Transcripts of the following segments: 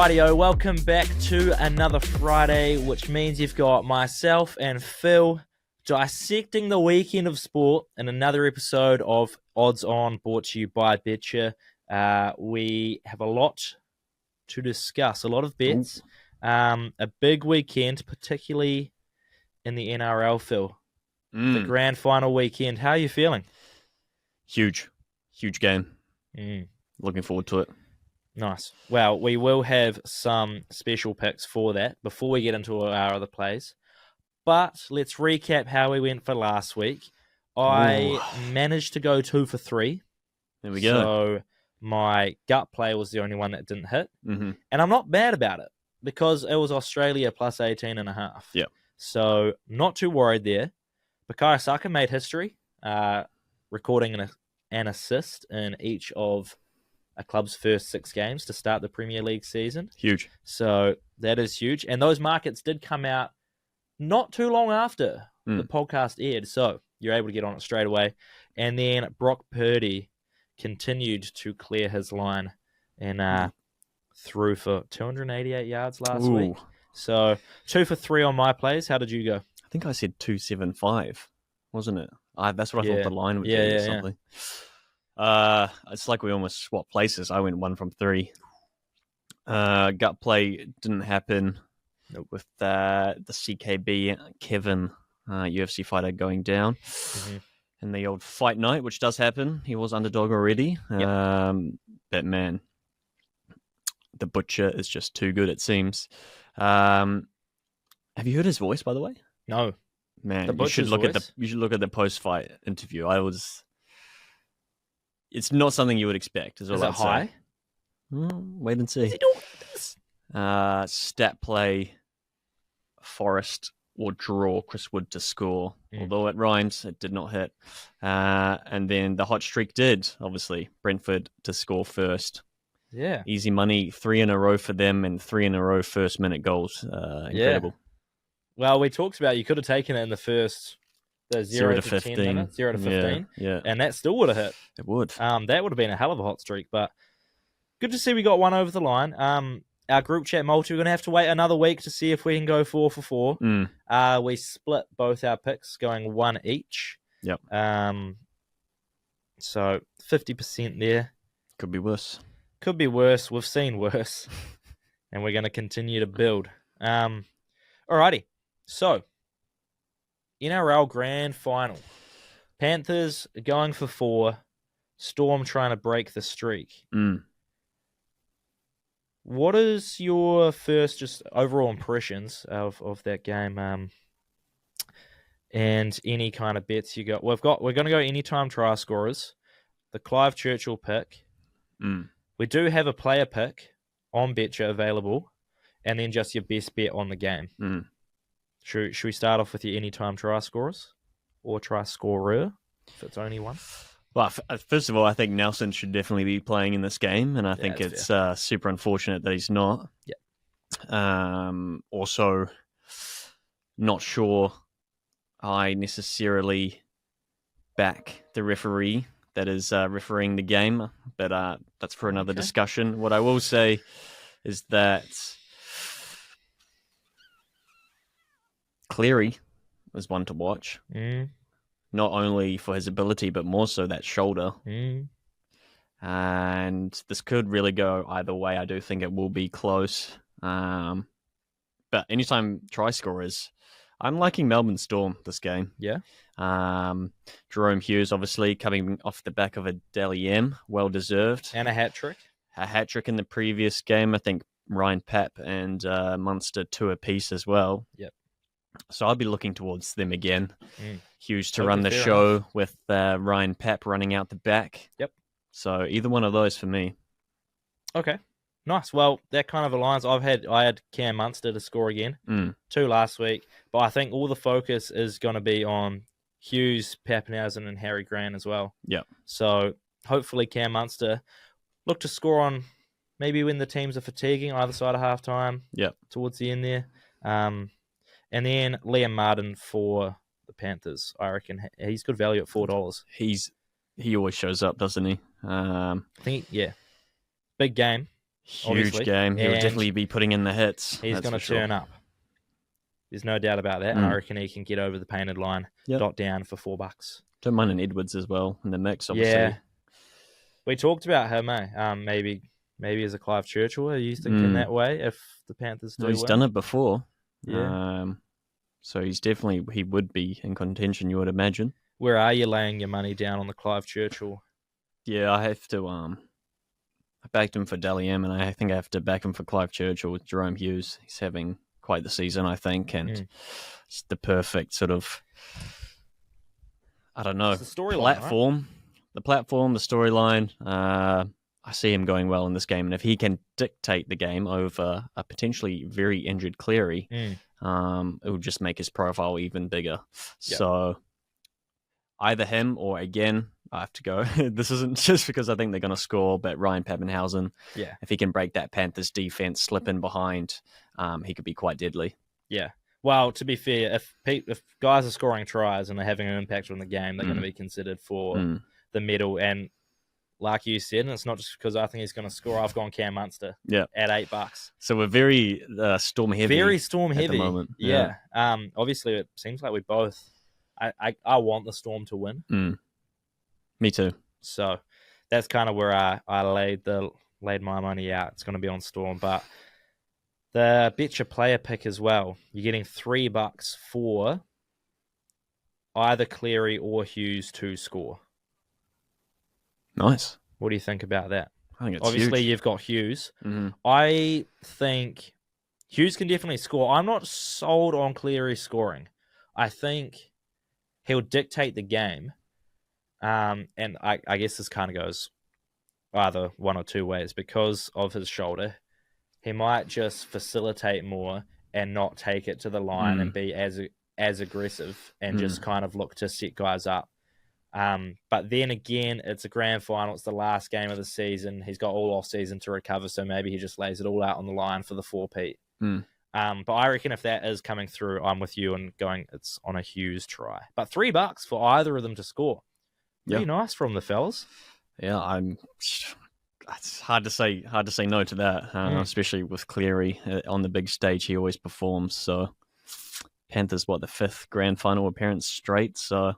Rightio, welcome back to another Friday, which means you've got myself and Phil dissecting the weekend of sport in another episode of Odds On, brought to you by Betcha. We have a lot to discuss, a lot of bets, a big weekend, particularly in the NRL, Phil. The Grand Final weekend. How are you feeling? Huge game. Looking forward to it. Nice. Well, we will have some special picks for that before we get into our other plays. But let's recap how we went for last week. I managed to go 2 for 3. There we go. So my gut play was the only one that didn't hit. And I'm not mad about it because it was Australia plus 18.5. Yeah. So not too worried there. Bukayo Saka made history, recording an assist in each of a club's first 6 games to start the Premier League season. Huge. So that is huge. And those markets did come out not too long after the podcast aired, so you're able to get on it straight away. And then Brock Purdy continued to clear his line and threw for 288 yards last week. So 2 for 3 on my plays. How did you go? I think I said 275, wasn't it? That's what I thought the line would be or something. It's like we almost swapped places. I went 1 from 3. Gut play didn't happen with the CKB Kevin UFC fighter going down in the old fight night, which does happen. He was underdog already. But man, the butcher is just too good, it seems. Have you heard his voice, by the way? No. Man, you should look at the post-fight interview. It's not something you would expect. Is it high? Wait and see. Is he doing this? Stat play, Forest or draw Chris Wood to score. Although it rhymes, it did not hit. And then the hot streak did, obviously. Brentford to score first. Yeah. Easy money, 3 in a row for them and 3 in a row first-minute goals. Incredible. Yeah. Well, we talked about you could have taken it in the first... The 0 to 15 minutes, 0 to 15. Yeah. And that still would have hit. It would. That would have been a hell of a hot streak, but good to see we got one over the line. Our group chat multi, we're going to have to wait another week to see if we can go 4 for 4. We split both our picks, going 1 each. Yep. So 50% there. Could be worse. Could be worse. We've seen worse. And we're going to continue to build. Alrighty. So, NRL Grand Final. Panthers going for 4. Storm trying to break the streak. What is your first just overall impressions of that game? And any kind of bets you got? We're going to go anytime try scorers. The Clive Churchill pick. We do have a player pick on Betcha available, and then just your best bet on the game. Should we start off with your anytime try scorers or try scorer if it's only one? Well, first of all, I think Nelson should definitely be playing in this game, and I think it's super unfortunate that he's not. Yeah. Also, not sure I necessarily back the referee that is refereeing the game, but that's for another discussion. What I will say is that Cleary was one to watch. Not only for his ability, but more so that shoulder. And this could really go either way. I do think it will be close. But anytime try scorers, I'm liking Melbourne Storm this game. Yeah. Jerome Hughes, obviously, coming off the back of a Dally M. Well-deserved. And a hat-trick. A hat-trick in the previous game. I think Ryan Papp and Munster 2 apiece as well. Yep. So I'll be looking towards them again. Hughes to run the show with Ryan Papp running out the back. Yep. So either one of those for me. Okay. Nice. Well, that kind of aligns. I had Cam Munster to score again. 2 last week. But I think all the focus is going to be on Hughes, Pappenhausen, and Harry Grant as well. Yeah. So hopefully Cam Munster look to score on maybe when the teams are fatiguing either side of halftime. Yeah. Towards the end there. And then Liam Martin for the Panthers. I reckon he's good value at $4. He always shows up, doesn't he? I think, big game. Huge game. He'll definitely be putting in the hits. He's going to turn up. There's no doubt about that. And I reckon he can get over the painted line, dot down for $4. Don't mind an Edwards as well in the mix, obviously. Yeah. We talked about him, maybe as a Clive Churchill. Are you thinking that way if the Panthers do he's done it before. Yeah. So he would be in contention, you would imagine. Where are you laying your money down on the Clive Churchill? Yeah, I have to. I backed him for Dally M, and I think I have to back him for Clive Churchill with Jerome Hughes. He's having quite the season, I think, and it's the perfect sort of, I don't know, platform. Right? The platform, the storyline. I see him going well in this game, and if he can dictate the game over a potentially very injured Cleary, it will just make his profile even bigger. Yep. So either him or, again, I have to go. This isn't just because I think they're going to score, but Ryan Pappenhausen, if he can break that Panthers defense, slip in behind, he could be quite deadly. Yeah. Well, to be fair, if guys are scoring tries and they're having an impact on the game, they're going to be considered for the medal. And like you said, and it's not just because I think he's going to score. I've gone Cam Munster at $8. So we're very storm heavy. Very storm heavy at the moment. Yeah. Obviously, it seems like we both. I want the Storm to win. Me too. So that's kind of where I laid my money out. It's going to be on Storm, but the betcha player pick as well. You're getting $3 for either Cleary or Hughes to score. Nice. What do you think about that? I think it's obviously huge. You've got Hughes. Mm-hmm. I think Hughes can definitely score. I'm not sold on Cleary scoring. I think he'll dictate the game. And I guess this kind of goes either one or two ways. Because of his shoulder, he might just facilitate more and not take it to the line and be as aggressive and just kind of look to set guys up. But then again, it's a grand final. It's the last game of the season. He's got all off season to recover, so maybe he just lays it all out on the line for the 4-peat. But I reckon if that is coming through, I'm with you and going it's on a Hughes try. But $3 for either of them to score. Pretty nice from the fellas. Yeah, it's hard to say no to that, especially with Cleary on the big stage. He always performs. So Panthers, the 5th grand final appearance straight. So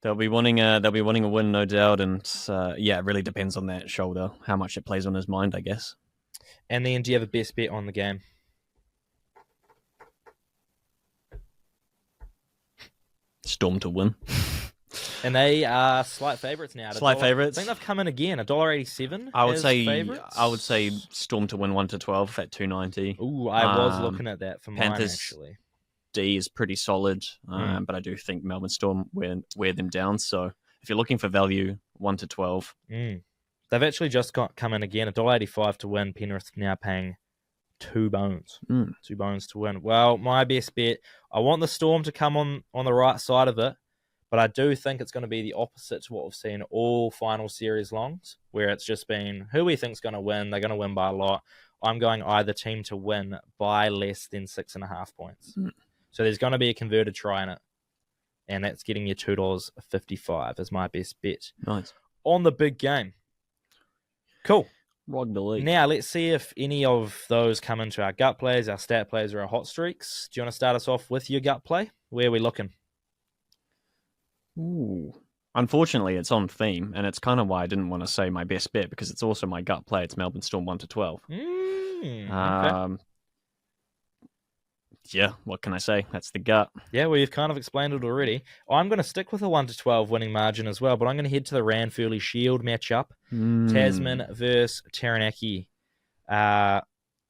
they'll be wanting a win, no doubt. And it really depends on that shoulder, how much it plays on his mind, I guess. And then, do you have a best bet on the game? Storm to win. And they are slight favourites now. Slight favourites. I think they've come in again. $1.87. I would say Storm to win 1-12 at $2.90. Ooh, I was looking at that for Panthers, mine actually. D is pretty solid, but I do think Melbourne Storm wear them down. So if you're looking for value, 1-12. They've actually just come in again. $1.85 to win. Penrith now paying $2. $2 to win. Well, my best bet. I want the Storm to come on the right side of it. But I do think it's going to be the opposite to what we've seen all final series longs, where it's just been who we think's going to win. They're going to win by a lot. I'm going either team to win by less than 6.5 points. So there's going to be a converted try in it. And that's getting you $2.55 as my best bet. Nice. On the big game. Cool. Rugby league. Now, let's see if any of those come into our gut plays, our stat plays, or our hot streaks. Do you want to start us off with your gut play? Where are we looking? Ooh. Unfortunately, it's on theme, and it's kind of why I didn't want to say my best bet, because it's also my gut play. It's Melbourne Storm 1-12. Okay. Yeah, what can I say? That's the gut. Yeah, well, you've kind of explained it already. I'm going to stick with a 1-12 winning margin as well, but I'm going to head to the Ranfurly Shield matchup. Tasman versus Taranaki. I'm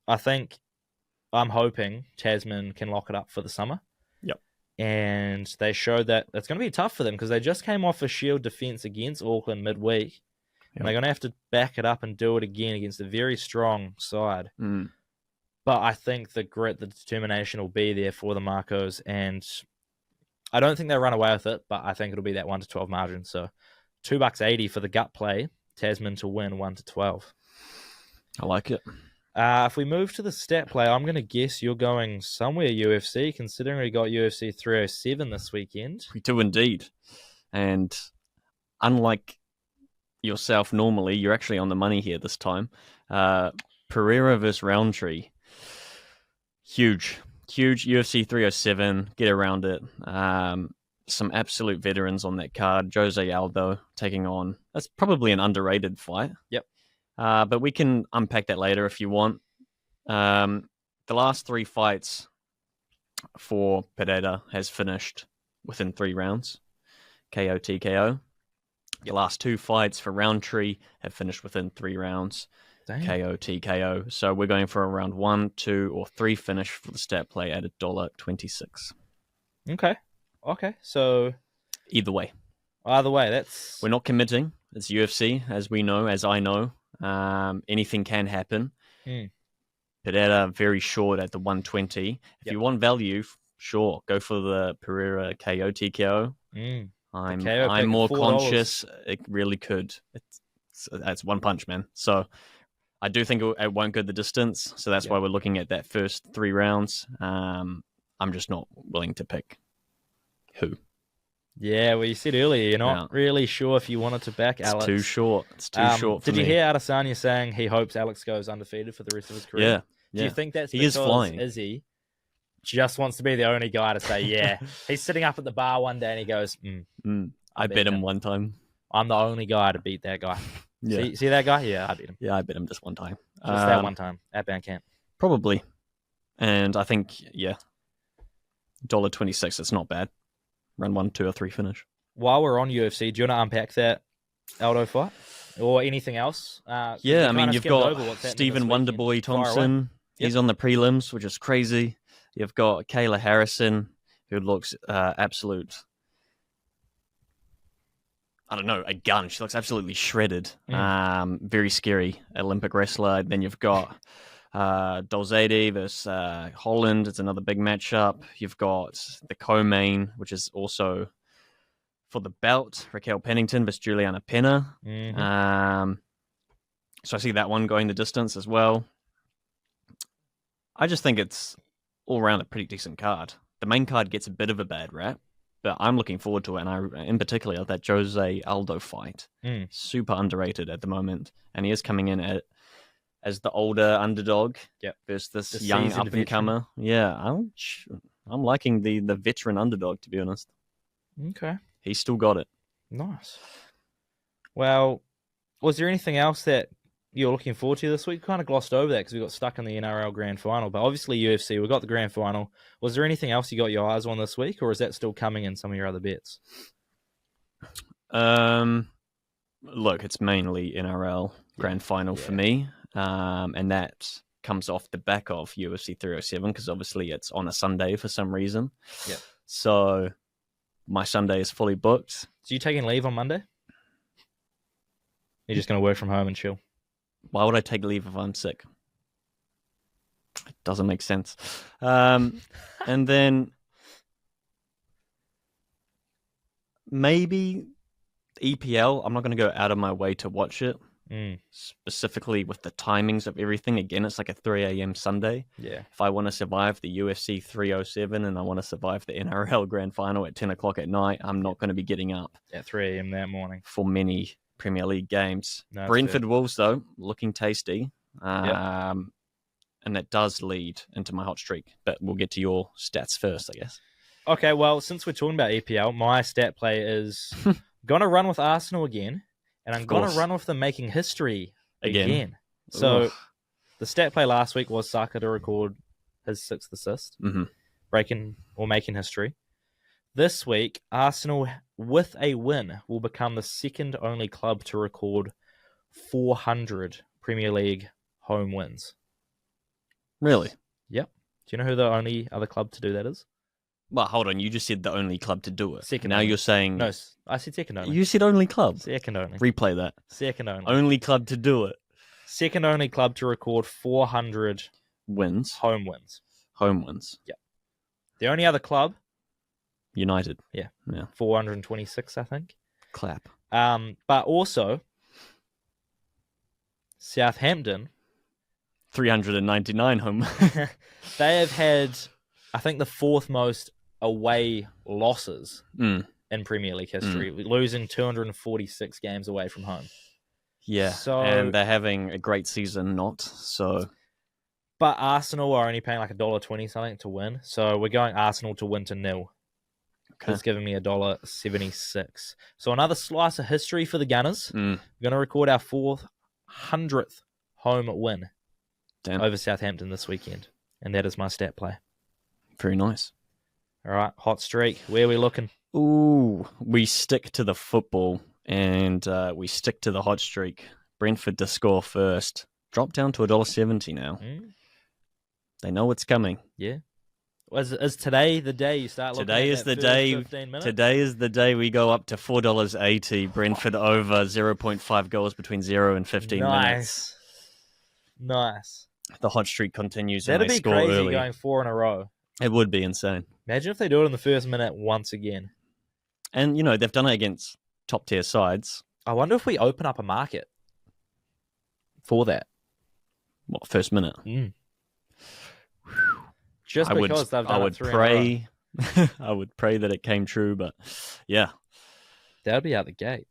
hoping Tasman can lock it up for the summer. Yep. And they showed that it's going to be tough for them because they just came off a Shield defence against Auckland midweek. Yep. And they're going to have to back it up and do it again against a very strong side. But I think the grit, the determination will be there for the Marcos. And I don't think they'll run away with it, but I think it'll be that 1-12 margin. So $2.80 for the gut play. Tasman to win 1-12. I like it. If we move to the stat play, I'm going to guess you're going somewhere UFC, considering we got UFC 307 this weekend. We do indeed. And unlike yourself normally. You're actually on the money here this time. Pereira versus Roundtree. Huge UFC 307. Get around it. Some absolute veterans on that card. Jose Aldo taking on. That's probably an underrated fight. Yep. But we can unpack that later if you want. The last 3 fights for Pereira has finished within 3 rounds. KO, TKO. The last 2 fights for Roundtree have finished within 3 rounds. Damn. KO, TKO. So we're going for a round 1, 2, or 3 finish for the stat play at $1.26. Okay. So either way, that's we're not committing. It's UFC, as we know, as I know. Anything can happen. Pereira very short at the 120. If you want value, sure, go for the Pereira KO, TKO. I'm more conscious. It really could. That's one punch, man. So I do think it won't go the distance. So that's why we're looking at that first 3 rounds. I'm just not willing to pick who. Yeah, well, you said earlier you're not really sure if you wanted to back Alex. It's too short. It's too short for me. Did you hear Adesanya saying he hopes Alex goes undefeated for the rest of his career? Yeah. Do you think that's he because is flying. Izzy just wants to be the only guy to say, yeah. He's sitting up at the bar one day and he goes, I bet him one time. I'm the only guy to beat that guy. Yeah. See that guy? Yeah, I beat him. Yeah, I bet him just one time. Just that one time at Bandcamp. Probably. And I think, $1.26, it's not bad. Round 1, 2, or 3 finish. While we're on UFC, do you want to unpack that Aldo fight? Or anything else? Yeah, I mean, you've got Stephen Wonderboy Thompson. He's on the prelims, which is crazy. You've got Kayla Harrison, who looks absolute... I don't know, a gun. She looks absolutely shredded. Very scary Olympic wrestler. Then you've got Dolzade versus Holland. It's another big matchup. You've got the co-main, which is also for the belt. Raquel Pennington versus Juliana Pena. So I see that one going the distance as well. I just think it's all around a pretty decent card. The main card gets a bit of a bad rap, but I'm looking forward to it. And in particular, that Jose Aldo fight. Super underrated at the moment. And he is coming in as the older underdog versus this young up-and-comer. Yeah, I'm liking the veteran underdog, to be honest. Okay. He's still got it. Nice. Well, was there anything else that you're looking forward to this week? Kind of glossed over that because we got stuck in the NRL Grand Final, but obviously UFC, we got the Grand Final. Was there anything else you got your eyes on this week, or is that still coming in some of your other bets? Look, it's mainly NRL Grand Final for me, and that comes off the back of UFC 307 because obviously it's on a Sunday for some reason. Yeah. So my Sunday is fully booked. So you taking leave on Monday? You're just going to work from home and chill? Why would I take leave if I'm sick? It doesn't make sense. And then maybe EPL. I'm not going to go out of my way to watch it. Specifically with the timings of everything. Again, it's like a 3 a.m. Sunday. Yeah. If I want to survive the UFC 307 and I want to survive the NRL Grand Final at 10 o'clock at night, I'm not going to be getting up at 3 a.m. that morning for many Premier League games. Brentford Wolves, though, looking tasty. And that does lead into my hot streak. But we'll get to your stats first, I guess. Okay, well, since we're talking about EPL, my stat play is going to run with Arsenal again. And I'm going to run with them making history again. So the stat play last week was Saka to record his 6th assist, breaking or making history. This week, Arsenal, with a win, will become the second only club to record 400 Premier League home wins. Really? Yep. Do you know who the only other club to do that is? Well, hold on. You just said the only club to do it. Second now only. You're saying... No, I said second only. You said only club. Second only. Replay that. Second only. Only club to do it. Second only club to record 400 wins. Home wins. Home wins. Yeah. The only other club... United. Yeah. 426, I think. Clap. But also, Southampton... 399 home. They have had, I think, the 4th most away losses in Premier League history, losing 246 games away from home. Yeah, So, and they're having a great season, But Arsenal are only paying like $1.20 something to win. So we're going Arsenal to win to 0. Okay. It's giving me $1.76. So another slice of history for the Gunners. We're going to record our 400th home win over Southampton this weekend. And that is my stat play. Very nice. All right, hot streak. Where are we looking? Ooh, we stick to the football and we stick to the hot streak. Brentford to score first. Drop down to $1.70 now. They know it's coming. Yeah. Is today the day you start looking today at is that the first day 15 minutes? Today is the day we go up to $4.80. Brentford over 0.5 goals between 0 and 15 minutes. Nice. The hot streak continues. That'd and they be score crazy early. Going 4 in a row. It would be insane. Imagine if they do it in the first minute once again. And, they've done it against top-tier sides. I wonder if we open up a market for that. What, first minute? Just because they've done it 3 in a row. I would pray that it came true, but yeah. That would be out the gate.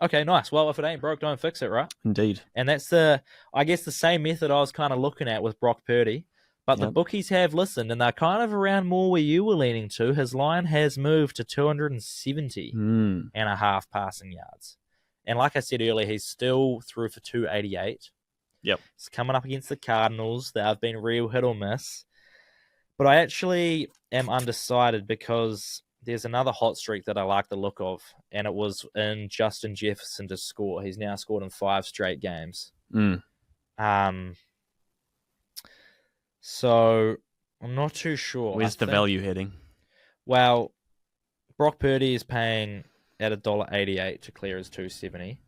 Okay, nice. Well, if it ain't broke, don't fix it, right? Indeed. And that's the same method I was kind of looking at with Brock Purdy. But the bookies have listened, and they're kind of around more where you were leaning to. His line has moved to 270 and a half passing yards. And like I said earlier, he's still through for 288. Yep. He's coming up against the Cardinals. They've been real hit or miss. But I actually am undecided because there's another hot streak that I like the look of, and it was in Justin Jefferson to score. He's now scored in 5 straight games. So I'm not too sure. Where's the value heading? Well, Brock Purdy is paying at $1.88 to clear his 270.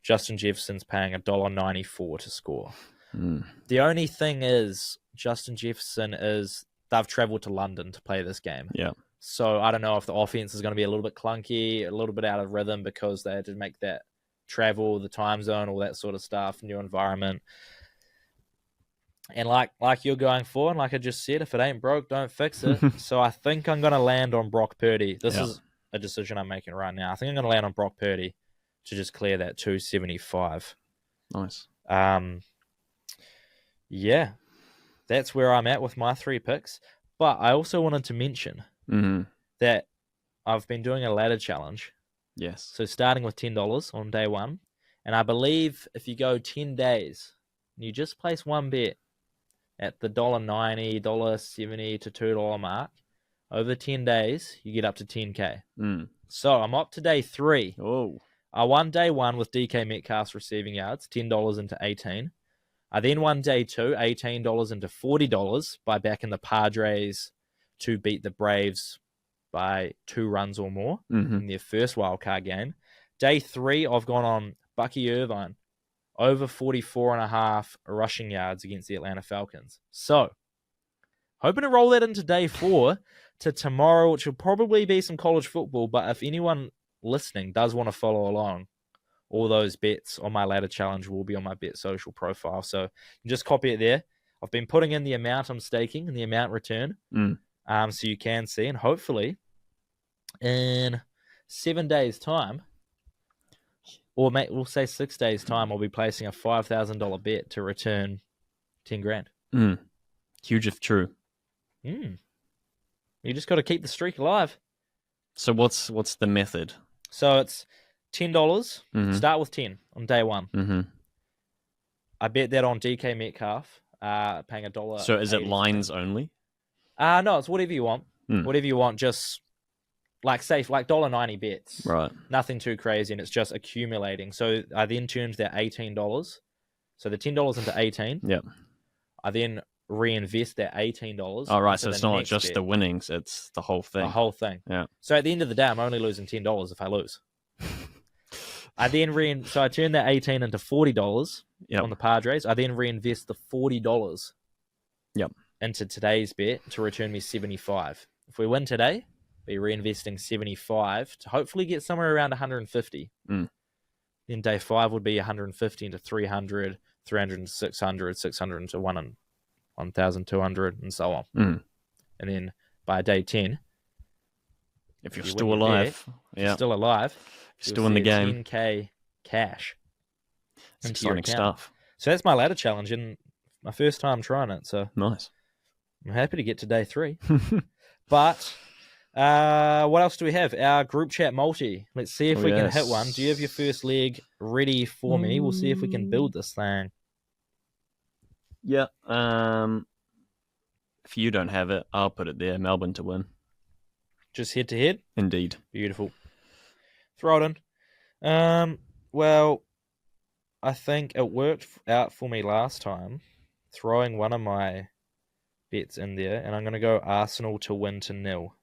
Justin Jefferson's paying $1.94 to score. The only thing is, Justin Jefferson they've travelled to London to play this game. Yeah. So I don't know if the offense is going to be a little bit clunky, a little bit out of rhythm because they had to make that travel, the time zone, all that sort of stuff, new environment. And like you're going for, and like I just said, if it ain't broke, don't fix it. So I think I'm going to land on Brock Purdy. This is a decision I'm making right now. I think I'm going to land on Brock Purdy to just clear that 275. Nice. Yeah, that's where I'm at with my 3 picks. But I also wanted to mention that I've been doing a ladder challenge. Yes. So starting with $10 on day 1. And I believe if you go 10 days, you just place one bet at the $1.90, $1.70 to $2 mark. Over 10 days, you get up to 10K. So I'm up to day 3. Oh. I won day 1 with DK Metcalf's receiving yards, $10 into 18. I then won day 2, $18 into $40 by backing the Padres to beat the Braves by 2 runs or more in their first wildcard game. Day 3, I've gone on Bucky Irvine, over 44.5 rushing yards against the Atlanta Falcons. So, hoping to roll that into day 4 to tomorrow, which will probably be some college football. But if anyone listening does want to follow along, all those bets on my ladder challenge will be on my Bet Social profile. So, you just copy it there. I've been putting in the amount I'm staking and the amount return. So you can see. And hopefully, in 7 days' time, or we'll say 6 days' time, I'll be placing a $5,000 bet to return 10 grand. Huge if true. You just got to keep the streak alive. So what's the method? So it's $10. Start with 10 on day 1. I bet that on DK Metcalf, paying $1. So is it lines only? No, it's whatever you want. Whatever you want, just like safe, like $1.90 bets. Right. Nothing too crazy, and it's just accumulating. So I then turned that $18. So the $10 into 18. Yep. I then reinvest that $18. Oh, right. So it's not just bet. The winnings, it's the whole thing. The whole thing. Yeah. So at the end of the day, I'm only losing $10 if I lose. I then so I turn that 18 into $40 on the Padres. I then reinvest the $40 into today's bet to return me 75. If we win today, be reinvesting 75 to hopefully get somewhere around 150. Then day 5 would be 150 into 300, 300 into 600, 600 into 1,200, and so on. And then by day 10, if you're still alive, still alive, still in the game. 10K cash. It's exciting stuff. So that's my ladder challenge and my first time trying it. So nice. I'm happy to get to day 3. But what else do we have? Our group chat multi. Let's see if we can hit one. Do you have your first leg ready for me? We'll see if we can build this thing. Yeah. If you don't have it, I'll put it there. Melbourne to win. Just head to head? Indeed. Beautiful. Throw it in. Well, I think it worked out for me last time, throwing one of my bets in there, and I'm going to go Arsenal to win to 0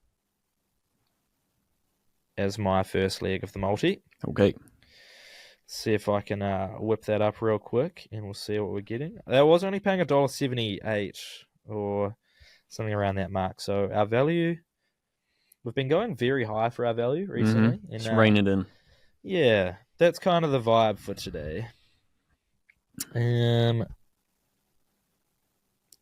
as my first leg of the multi. Okay. See if I can whip that up real quick, and we'll see what we're getting. That was only paying $1.78 or something around that mark. So our value, we've been going very high for our value recently. Mm-hmm. It's raining in. Yeah, that's kind of the vibe for today.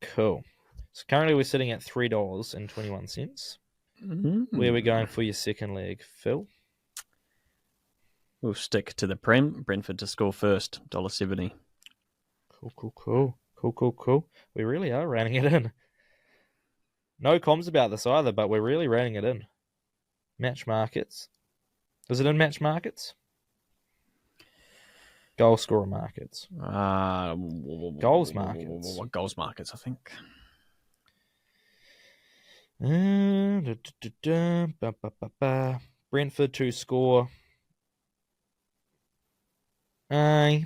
Cool. So currently we're sitting at $3.21. Mm-hmm. Where are we going for your second leg, Phil? We'll stick to the Prem. Brentford to score first, $1.70. Cool. We really are reining it in. No comms about this either, but we're really reining it in. Match markets. Is it in match markets? Goal scorer markets. Goals markets. Goals markets, I think. Brentford to score. Aye.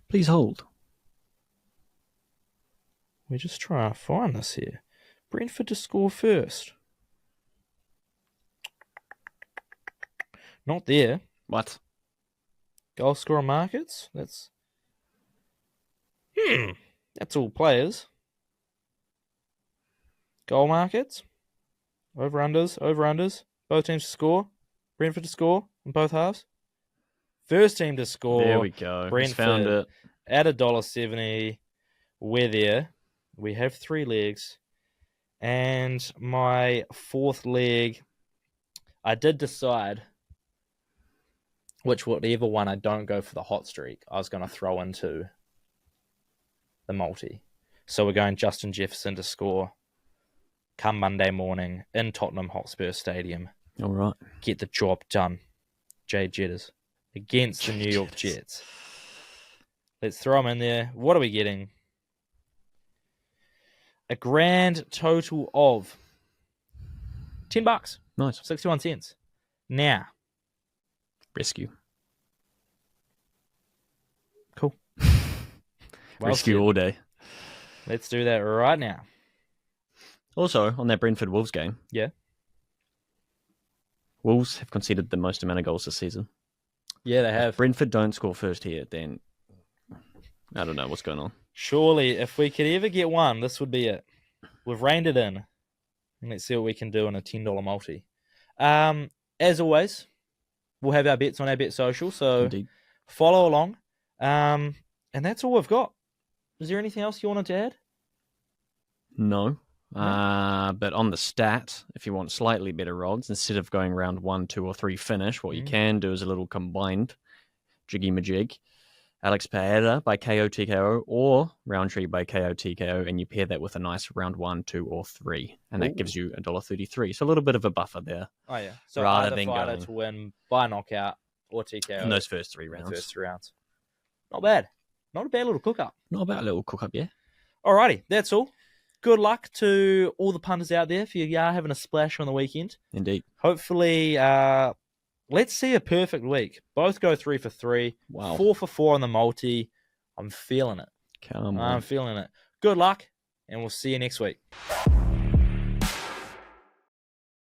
Please hold. We're just trying to find this here. Brentford to score first. Not there. What? Goal scorer markets? That's all players. Goal markets? Over-unders. Both teams to score. Brentford to score in both halves. First team to score. There we go. Brentford Found it. At $1.70. We're there. We have 3 legs. And my fourth leg, I did decide whatever one I don't go for the hot streak, I was going to throw into the multi. So we're going Justin Jefferson to score come Monday morning in Tottenham Hotspur Stadium. All right. Get the job done. Jay Jetters against the New York Jets. Let's throw them in there. What are we getting? A grand total of $10. Nice. 61 cents. Now. Rescue. Cool. Rescue all day. Let's do that right now. Also, on that Brentford Wolves game. Yeah. Wolves have conceded the most amount of goals this season. Yeah, they have. If Brentford don't score first here, then I don't know what's going on. Surely, if we could ever get one, this would be it. We've reined it in. And let's see what we can do in a $10 multi. As always, we'll have our bets on our Bet Social, so Indeed. Follow along. And that's all we've got. Is there anything else you wanted to add? No. But on the stat, if you want slightly better odds, instead of going round 1, 2, or 3 finish, what you can do is a little combined jiggy-majig. Alex Pereira by KO TKO or Roundtree by KO TKO, and you pair that with a nice round 1, 2, or 3, and that gives you $1.33. So a little bit of a buffer there. Oh yeah. So rather either than fighter going to win by knockout or TKO in those first 3 rounds. Not bad. Not a bad little cook-up. Not a bad little cook-up, yeah. Alrighty, that's all. Good luck to all the punters out there if you are having a splash on the weekend. Indeed. Hopefully, let's see a perfect week. Both go 3 for 3. Wow. 4 for 4 on the multi. I'm feeling it. Come on. I'm feeling it. Good luck, and we'll see you next week.